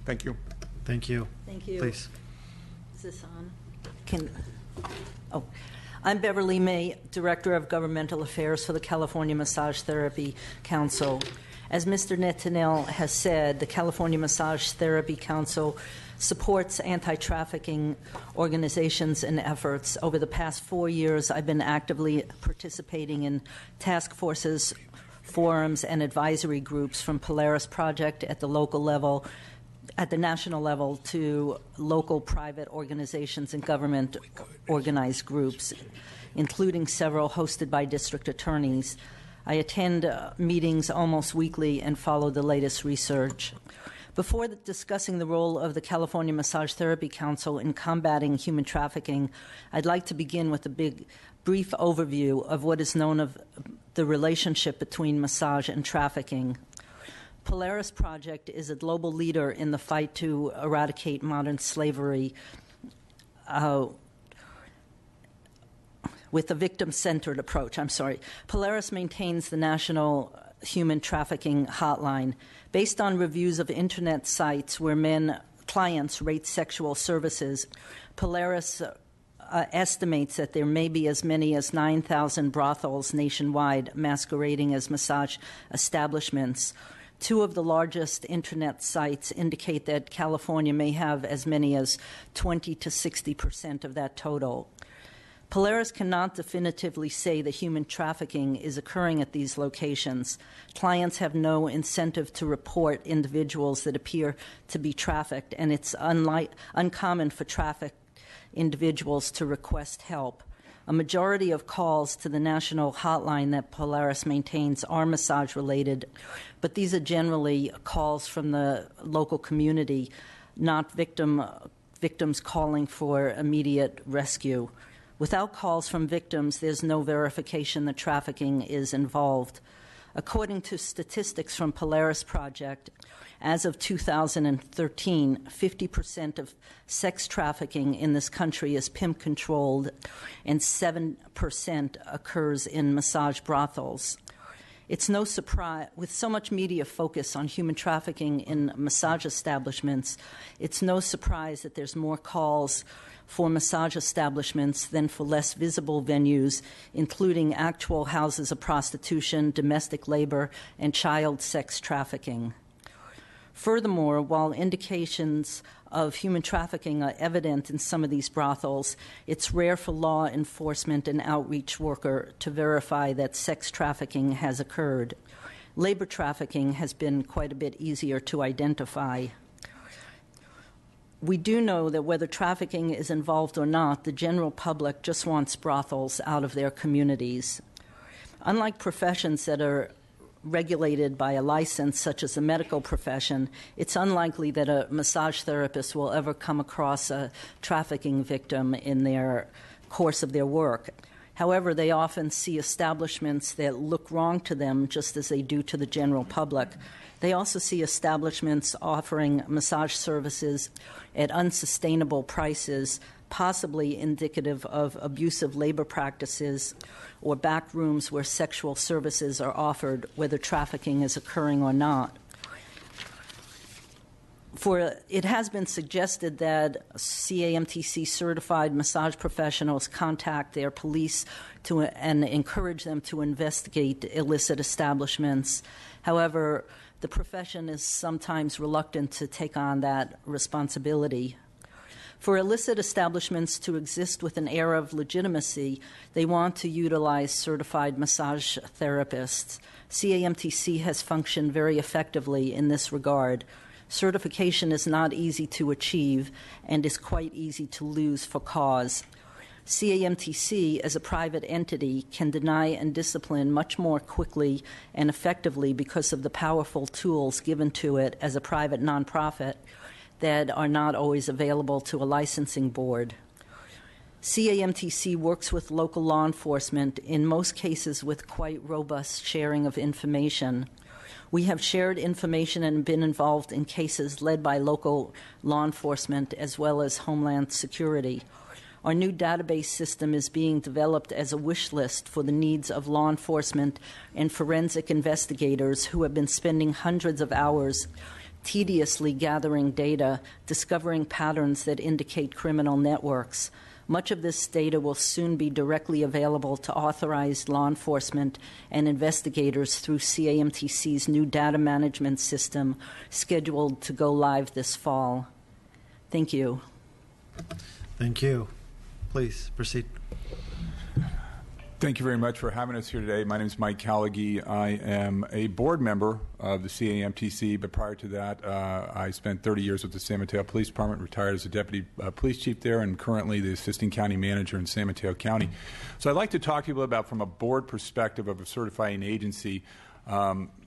Thank you. Thank you. Thank you. Please. Is this on? I'm Beverly May, Director of Governmental Affairs for the California Massage Therapy Council. As Mr. Netanel has said, the California Massage Therapy Council supports anti-trafficking organizations and efforts. Over the past 4 years, I've been actively participating in task forces, forums, and advisory groups from Polaris Project at the local level, at the national level, to local private organizations and government organized groups, including several hosted by district attorneys. I attend meetings almost weekly and follow the latest research. Before discussing the role of the California Massage Therapy Council in combating human trafficking, I'd like to begin with a brief overview of what is known of the relationship between massage and trafficking. Polaris Project is a global leader in the fight to eradicate modern slavery with a victim-centered approach. Polaris maintains the National Human Trafficking Hotline. Based on reviews of Internet sites where clients rate sexual services, Polaris estimates that there may be as many as 9,000 brothels nationwide masquerading as massage establishments. Two of the largest Internet sites indicate that California may have as many as 20 to 60% of that total. Polaris cannot definitively say that human trafficking is occurring at these locations. Clients have no incentive to report individuals that appear to be trafficked, and it's uncommon for trafficked individuals to request help. A majority of calls to the national hotline that Polaris maintains are massage-related, but these are generally calls from the local community, not victims calling for immediate rescue. Without calls from victims, there's no verification that trafficking is involved. According to statistics from Polaris Project, as of 2013, 50% of sex trafficking in this country is pimp-controlled, and 7% occurs in massage brothels. It's no surprise, with so much media focus on human trafficking in massage establishments, it's no surprise that there's more calls for massage establishments than for less visible venues, including actual houses of prostitution, domestic labor, and child sex trafficking. Furthermore, while indications of human trafficking are evident in some of these brothels, it's rare for law enforcement and outreach worker to verify that sex trafficking has occurred. Labor trafficking has been quite a bit easier to identify. We do know that whether trafficking is involved or not, the general public just wants brothels out of their communities. Unlike professions that are regulated by a license, such as the medical profession, it's unlikely that a massage therapist will ever come across a trafficking victim in their course of their work. However, they often see establishments that look wrong to them just as they do to the general public. They also see establishments offering massage services at unsustainable prices, possibly indicative of abusive labor practices or back rooms where sexual services are offered, whether trafficking is occurring or not. It has been suggested that CAMTC certified massage professionals contact their police and encourage them to investigate illicit establishments. However, the profession is sometimes reluctant to take on that responsibility. For illicit establishments to exist with an air of legitimacy, they want to utilize certified massage therapists. CAMTC has functioned very effectively in this regard. Certification is not easy to achieve and is quite easy to lose for cause. CAMTC, as a private entity, can deny and discipline much more quickly and effectively because of the powerful tools given to it as a private nonprofit that are not always available to a licensing board. CAMTC works with local law enforcement, in most cases with quite robust sharing of information. We have shared information and been involved in cases led by local law enforcement as well as Homeland Security. Our new database system is being developed as a wish list for the needs of law enforcement and forensic investigators who have been spending hundreds of hours tediously gathering data, discovering patterns that indicate criminal networks. Much of this data will soon be directly available to authorized law enforcement and investigators through CAMTC's new data management system, scheduled to go live this fall. Thank you. Thank you. Please proceed. Thank you very much for having us here today. My name is Mike Callaghy. I am a board member of the CAMTC, but prior to that, I spent 30 years with the San Mateo Police Department, retired as a deputy police chief there, and currently the assistant county manager in San Mateo County. So I'd like to talk to you about, from a board perspective of a certifying agency,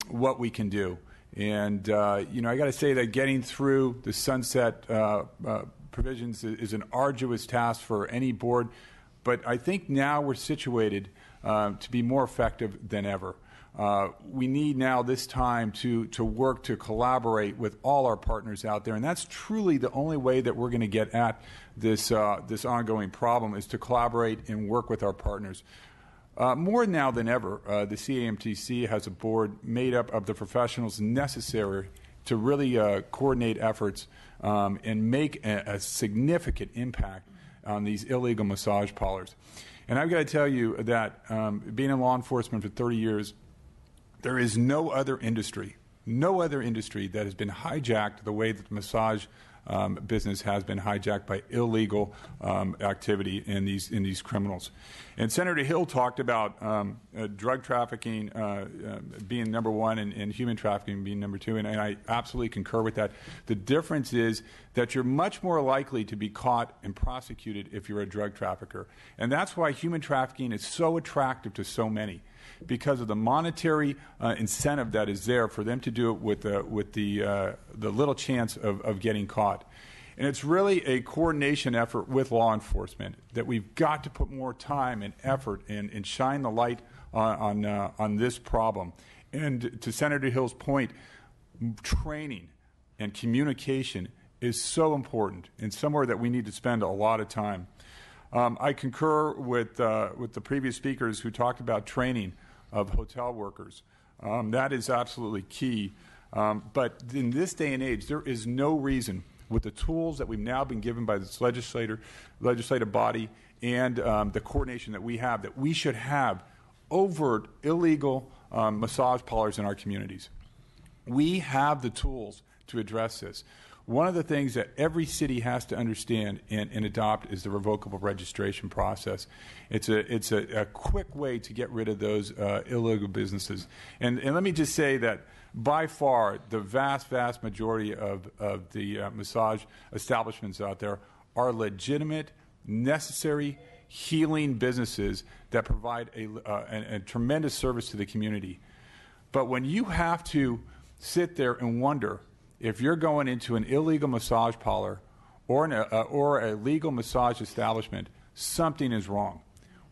what we can do. And, I got to say that getting through the sunset provisions is an arduous task for any board. But I think now we're situated to be more effective than ever. We need now this time to work to collaborate with all our partners out there, and that's truly the only way that we're going to get at this ongoing problem, is to collaborate and work with our partners. More now than ever, the CAMTC has a board made up of the professionals necessary to really coordinate efforts and make a significant impact on these illegal massage parlors. And I've got to tell you that being in law enforcement for 30 years, there is no other industry that has been hijacked the way that the massage business has been hijacked by illegal activity in these criminals. And Senator Hill talked about drug trafficking being number one and human trafficking being number two, and I absolutely concur with that. The difference is that you're much more likely to be caught and prosecuted if you're a drug trafficker. And that's why human trafficking is so attractive to so many, because of the monetary incentive that is there for them to do it with the little chance of getting caught. And it's really a coordination effort with law enforcement that we've got to put more time and effort and shine the light on this problem. And to Senator Hill's point, training and communication is so important and somewhere that we need to spend a lot of time. I concur with the previous speakers who talked about training of hotel workers. That is absolutely key. But in this day and age, there is no reason, with the tools that we've now been given by this legislative body and the coordination that we have, that we should have overt illegal massage parlors in our communities. We have the tools to address this. One of the things that every city has to understand and adopt is the revocable registration process. It's a quick way to get rid of those illegal businesses. And let me just say that by far the vast majority of the massage establishments out there are legitimate, necessary, healing businesses that provide a tremendous service to the community. But when you have to sit there and wonder if you're going into an illegal massage parlor or a legal massage establishment, something is wrong.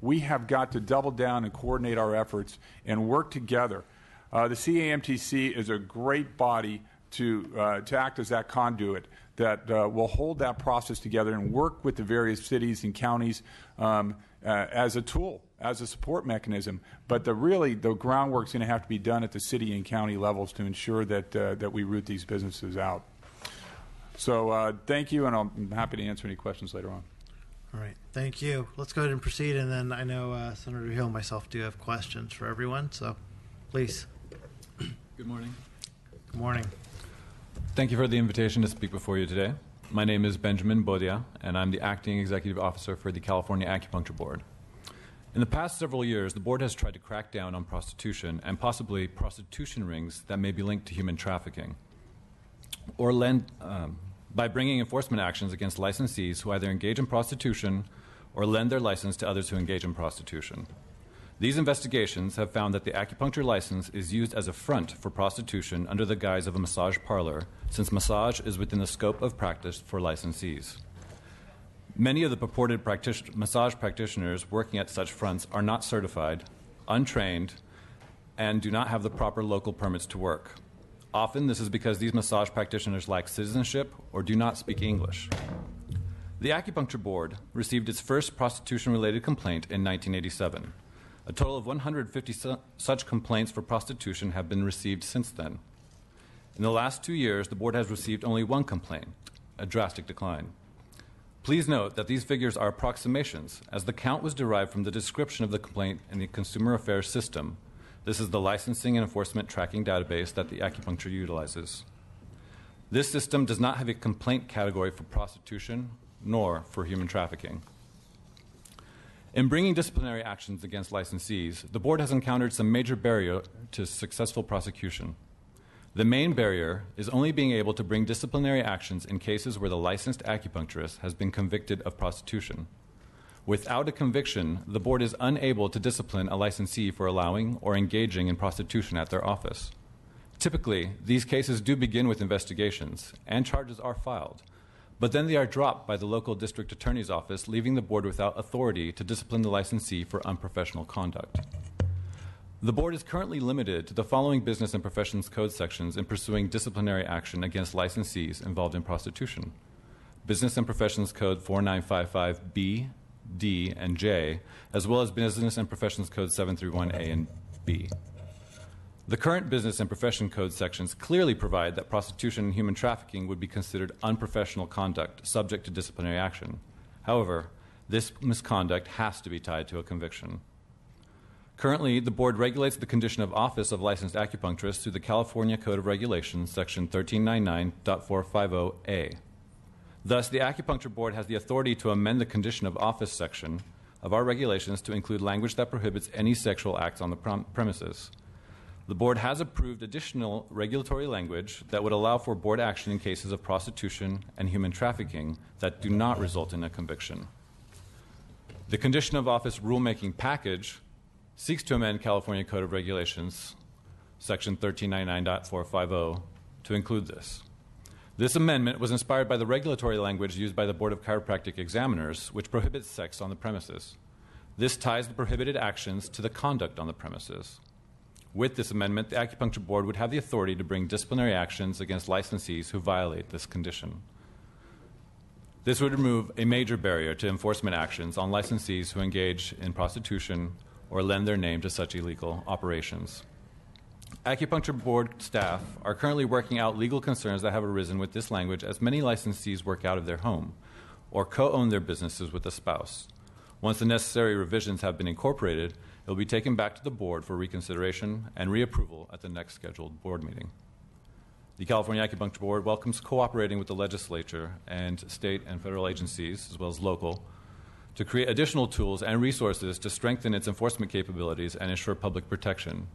We have got to double down and coordinate our efforts and work together. The CAMTC is a great body to act as that conduit that will hold that process together and work with the various cities and counties as a tool, as a support mechanism. But the groundwork is going to have to be done at the city and county levels to ensure that we root these businesses out. So thank you, and I'm happy to answer any questions later on. All right. Thank you. Let's go ahead and proceed. And then I know Senator Hill and myself do have questions for everyone. So please. Good morning. Good morning. Thank you for the invitation to speak before you today. My name is Benjamin Bodia, and I'm the Acting Executive Officer for the California Acupuncture Board. In the past several years, the board has tried to crack down on prostitution and possibly prostitution rings that may be linked to human trafficking, or by bringing enforcement actions against licensees who either engage in prostitution or lend their license to others who engage in prostitution. These investigations have found that the acupuncture license is used as a front for prostitution under the guise of a massage parlor, since massage is within the scope of practice for licensees. Many of the purported massage practitioners working at such fronts are not certified, untrained, and do not have the proper local permits to work. Often this is because these massage practitioners lack citizenship or do not speak English. The Acupuncture Board received its first prostitution-related complaint in 1987. A total of 150 such complaints for prostitution have been received since then. In the last 2 years, the board has received only one complaint, a drastic decline. Please note that these figures are approximations, as the count was derived from the description of the complaint in the Consumer Affairs System. This is the licensing and enforcement tracking database that the acupuncture utilizes. This system does not have a complaint category for prostitution nor for human trafficking. In bringing disciplinary actions against licensees, the board has encountered some major barrier to successful prosecution. The main barrier is only being able to bring disciplinary actions in cases where the licensed acupuncturist has been convicted of prostitution. Without a conviction, the board is unable to discipline a licensee for allowing or engaging in prostitution at their office. Typically, these cases do begin with investigations, and charges are filed, but then they are dropped by the local district attorney's office, leaving the board without authority to discipline the licensee for unprofessional conduct. The board is currently limited to the following Business and Professions Code sections in pursuing disciplinary action against licensees involved in prostitution: Business and Professions Code 4955B, D, and J, as well as Business and Professions Code 731A and B. The current Business and Profession Code sections clearly provide that prostitution and human trafficking would be considered unprofessional conduct subject to disciplinary action. However, this misconduct has to be tied to a conviction. Currently, the board regulates the condition of office of licensed acupuncturists through the California Code of Regulations, Section 1399.450A. Thus, the Acupuncture Board has the authority to amend the condition of office section of our regulations to include language that prohibits any sexual acts on the premises. The board has approved additional regulatory language that would allow for board action in cases of prostitution and human trafficking that do not result in a conviction. The condition of office rulemaking package seeks to amend California Code of Regulations, Section 1399.450, to include this. This amendment was inspired by the regulatory language used by the Board of Chiropractic Examiners, which prohibits sex on the premises. This ties the prohibited actions to the conduct on the premises. With this amendment, the Acupuncture Board would have the authority to bring disciplinary actions against licensees who violate this condition. This would remove a major barrier to enforcement actions on licensees who engage in prostitution or lend their name to such illegal operations. Acupuncture Board staff are currently working out legal concerns that have arisen with this language, as many licensees work out of their home or co-own their businesses with a spouse. Once the necessary revisions have been incorporated, it will be taken back to the board for reconsideration and reapproval at the next scheduled board meeting. The California Acupuncture Board welcomes cooperating with the legislature and state and federal agencies, as well as local, to create additional tools and resources to strengthen its enforcement capabilities and ensure public protection.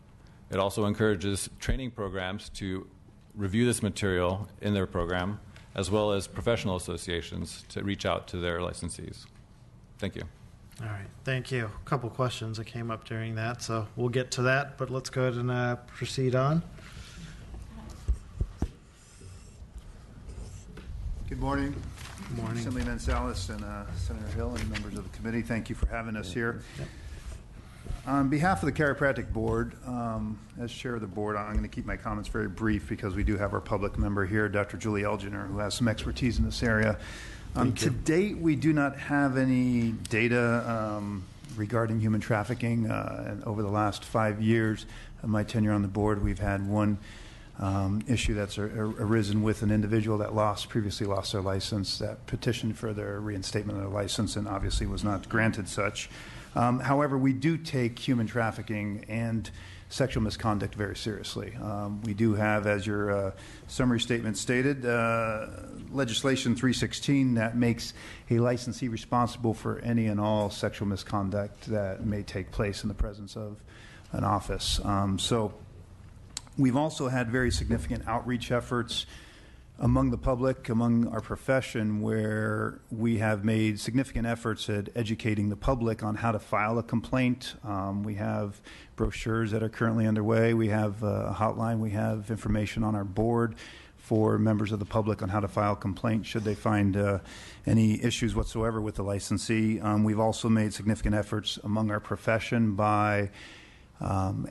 It also encourages training programs to review this material in their program, as well as professional associations to reach out to their licensees. Thank you. All right, thank you. A couple questions that came up during that, so we'll get to that, but let's go ahead and proceed on. Good morning. Good morning. Assemblyman Salas and Senator Hill and members of the committee, thank you for having us here. Yep. On behalf of the Chiropractic Board, as chair of the board, I'm going to keep my comments very brief because we do have our public member here, Dr. Julie Elginer, who has some expertise in this area. To date, we do not have any data regarding human trafficking. And over the last 5 years of my tenure on the board, we've had one issue that's arisen with an individual that previously lost their license, that petitioned for their reinstatement of their license and obviously was not granted such. However, we do take human trafficking and sexual misconduct very seriously. We do have, as your summary statement stated, legislation 316 that makes a licensee responsible for any and all sexual misconduct that may take place in the presence of an office. So we've also had very significant outreach efforts among the public, among our profession, where we have made significant efforts at educating the public on how to file a complaint. We have brochures that are currently underway. We have a hotline. We have information on our board for members of the public on how to file a complaint should they find any issues whatsoever with the licensee. We've also made significant efforts among our profession by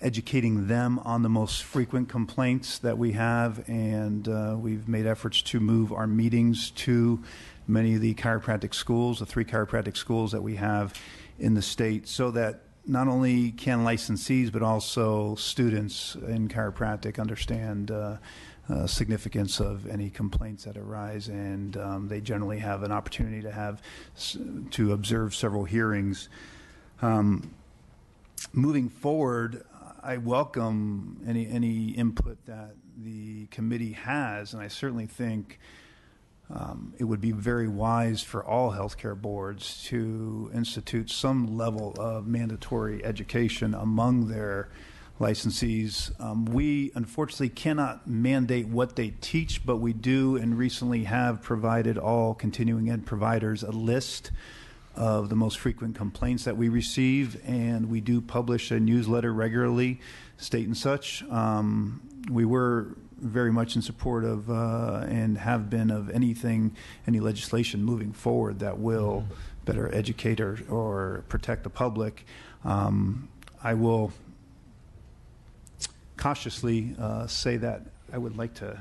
educating them on the most frequent complaints that we have, and we've made efforts to move our meetings to many of the chiropractic schools, the 3 chiropractic schools that we have in the state, so that not only can licensees but also students in chiropractic understand significance of any complaints that arise, and they generally have an opportunity to observe several hearings. Moving forward, I welcome any input that the committee has, and I certainly think it would be very wise for all healthcare boards to institute some level of mandatory education among their licensees. We unfortunately cannot mandate what they teach, but we do and recently have provided all continuing ed providers a list of the most frequent complaints that we receive, and we do publish a newsletter regularly stating such. We were very much in support of and have been of any legislation moving forward that will better educate or protect the public. I will cautiously say that I would like to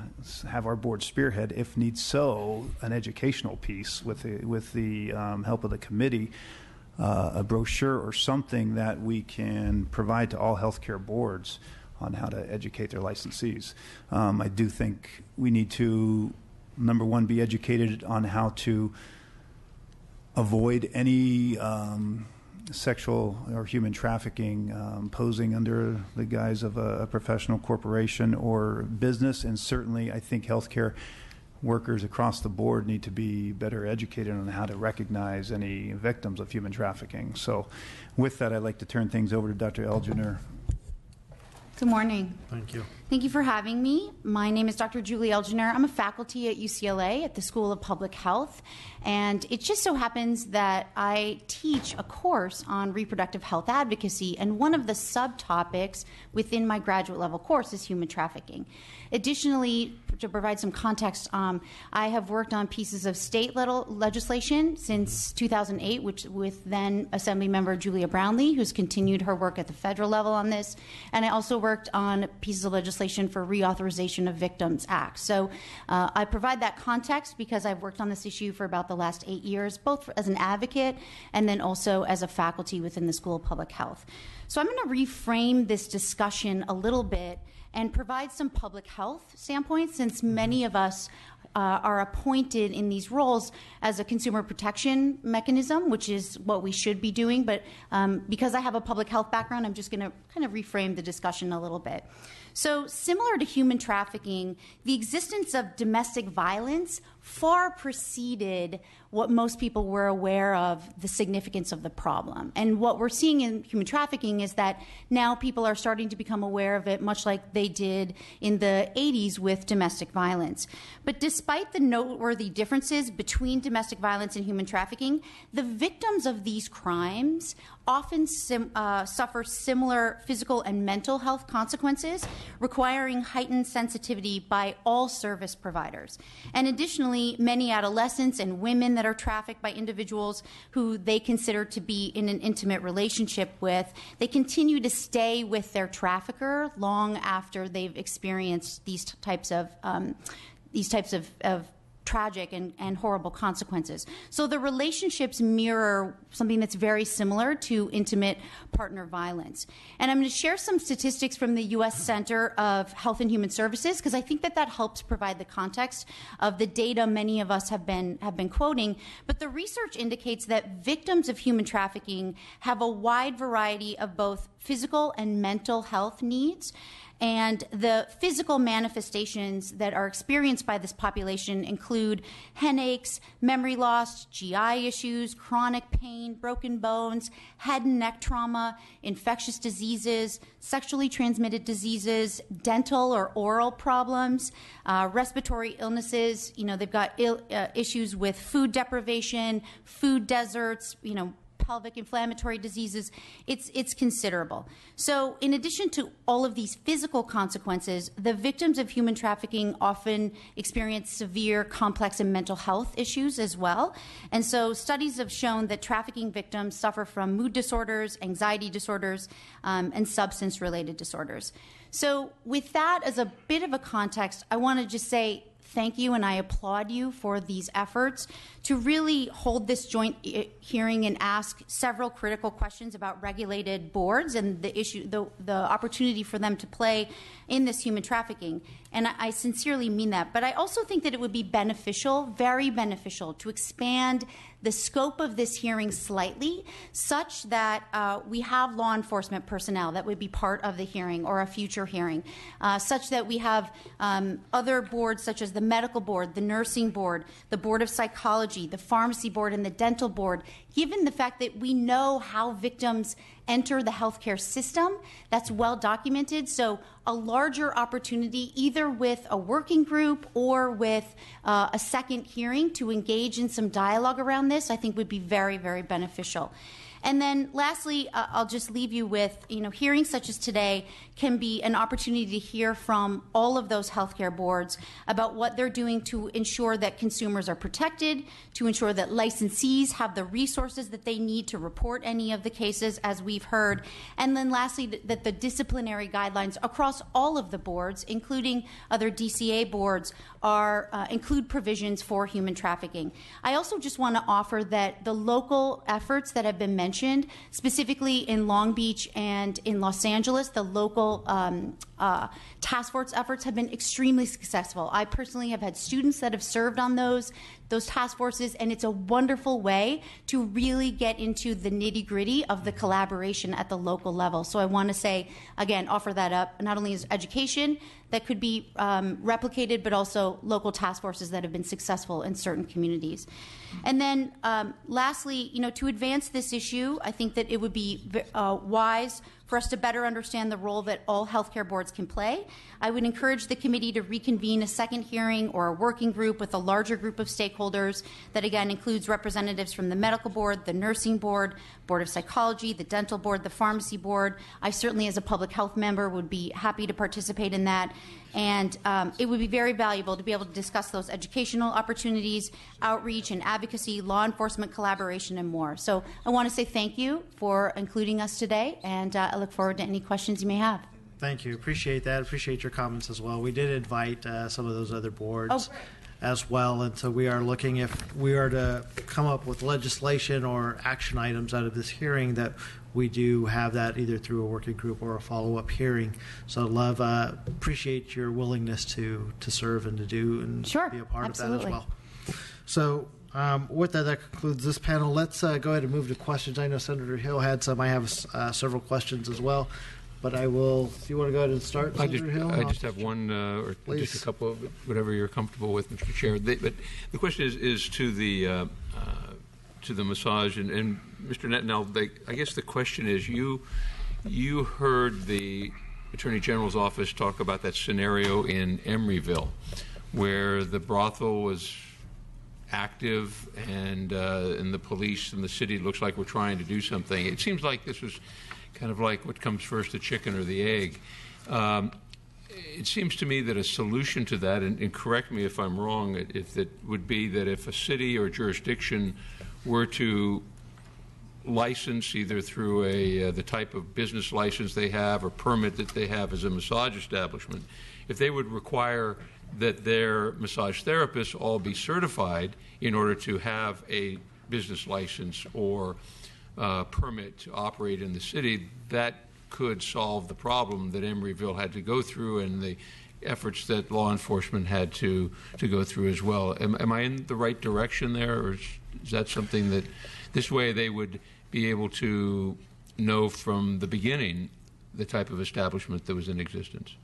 have our board spearhead, if needs so, an educational piece with the help of the committee, a brochure or something that we can provide to all healthcare boards on how to educate their licensees. I do think we need to, number one, be educated on how to avoid any sexual or human trafficking posing under the guise of a professional corporation or business. And certainly I think healthcare workers across the board need to be better educated on how to recognize any victims of human trafficking. So with that, I'd like to turn things over to Dr. Elginer. Good morning. Thank you. Thank you for having me. My name is Dr. Julie Elginer. I'm a faculty at UCLA at the School of Public Health, and it just so happens that I teach a course on reproductive health advocacy, and one of the subtopics within my graduate level course is human trafficking. Additionally, to provide some context, I have worked on pieces of state legislation since 2008, with then Assembly Member Julia Brownlee, who's continued her work at the federal level on this, and I also worked on pieces of legislation for reauthorization of Victims Act. So I provide that context because I've worked on this issue for about the last 8 years, both as an advocate and then also as a faculty within the School of Public Health. So I'm going to reframe this discussion a little bit and provide some public health standpoints, since many of us are appointed in these roles as a consumer protection mechanism, which is what we should be doing. But because I have a public health background, I'm just going to kind of reframe the discussion a little bit. So similar to human trafficking, the existence of domestic violence far preceded what most people were aware of the significance of the problem. And what we're seeing in human trafficking is that now people are starting to become aware of it, much like they did in the 80s with domestic violence. But despite the noteworthy differences between domestic violence and human trafficking, the victims of these crimes often suffer similar physical and mental health consequences, requiring heightened sensitivity by all service providers. And additionally, many adolescents and women that are trafficked by individuals who they consider to be in an intimate relationship with, they continue to stay with their trafficker long after they've experienced these types of tragic and horrible consequences. So the relationships mirror something that's very similar to intimate partner violence. And I'm going to share some statistics from the U.S. Center of Health and Human Services, because I think that helps provide the context of the data many of us have been quoting. But the research indicates that victims of human trafficking have a wide variety of both physical and mental health needs. And the physical manifestations that are experienced by this population include headaches, memory loss, GI issues, chronic pain, broken bones, head and neck trauma, infectious diseases, sexually transmitted diseases, dental or oral problems, respiratory illnesses. They've got issues with food deprivation, food deserts, pelvic inflammatory diseases. It's considerable. So in addition to all of these physical consequences, the victims of human trafficking often experience severe, complex, and mental health issues as well. And so studies have shown that trafficking victims suffer from mood disorders, anxiety disorders, and substance-related disorders. So with that as a bit of a context, I want to just say thank you, and I applaud you for these efforts to really hold this joint hearing and ask several critical questions about regulated boards and the opportunity for them to play in this human trafficking. and I sincerely mean that. But I also think that it would be beneficial, very beneficial, to expand the scope of this hearing slightly, such that we have law enforcement personnel that would be part of the hearing or a future hearing, such that we have other boards such as the medical board, the nursing board, the board of psychology, the pharmacy board, and the dental board. Given the fact that we know how victims enter the healthcare system, that's well documented. So a larger opportunity, either with a working group or with a second hearing to engage in some dialogue around this, I think would be very, very beneficial. And then lastly, I'll just leave you with, hearings such as today can be an opportunity to hear from all of those healthcare boards about what they're doing to ensure that consumers are protected, to ensure that licensees have the resources that they need to report any of the cases, as we've heard. And then lastly, that the disciplinary guidelines across all of the boards, including other DCA boards, include provisions for human trafficking. I also just want to offer that the local efforts that have been mentioned, specifically in Long Beach and in Los Angeles, the local task force efforts have been extremely successful. I personally have had students that have served on those task forces, and it's a wonderful way to really get into the nitty-gritty of the collaboration at the local level. So I want to say, again, offer that up, not only as education that could be replicated, but also local task forces that have been successful in certain communities. And then lastly, to advance this issue, I think that it would be wise for us to better understand the role that all healthcare boards can play. I would encourage the committee to reconvene a second hearing or a working group with a larger group of stakeholders that, again, includes representatives from the medical board, the nursing board, board of psychology, the dental board, the pharmacy board. I certainly, as a public health member, would be happy to participate in that. And it would be very valuable to be able to discuss those educational opportunities, outreach and advocacy, law enforcement collaboration, and more. So I want to say thank you for including us today, and I look forward to any questions you may have. Thank you. Appreciate that. Appreciate your comments as well. We did invite some of those other boards as well, and so we are looking if we are to come up with legislation or action items out of this hearing that we do have that either through a working group or a follow-up hearing. So appreciate your willingness to serve and to do and be a part absolutely. of that as well. So with that concludes this panel. Let's go ahead and move to questions. I know Senator Hill had some. I have several questions as well. But I will. Do you want to go ahead and start, Senator Hill? I just have one or Please. just a couple of whatever you're comfortable with, Mr. Chair. But the question is to the massage and Mr. Nettenell. I guess the question is you heard the Attorney General's office talk about that scenario in Emeryville, where the brothel was active and the police and the city looks like we're trying to do something. It seems like this was kind of like what comes first, the chicken or the egg. It seems to me that a solution to that, and correct me if I'm wrong, if it would be that if a city or jurisdiction were to license either through the type of business license they have or permit that they have as a massage establishment, if they would require that their massage therapists all be certified in order to have a business license or permit to operate in the city, that could solve the problem that Emeryville had to go through and the efforts that law enforcement had to go through as well. Am I in the right direction there, or is that something that this way they would be able to know from the beginning the type of establishment that was in existence?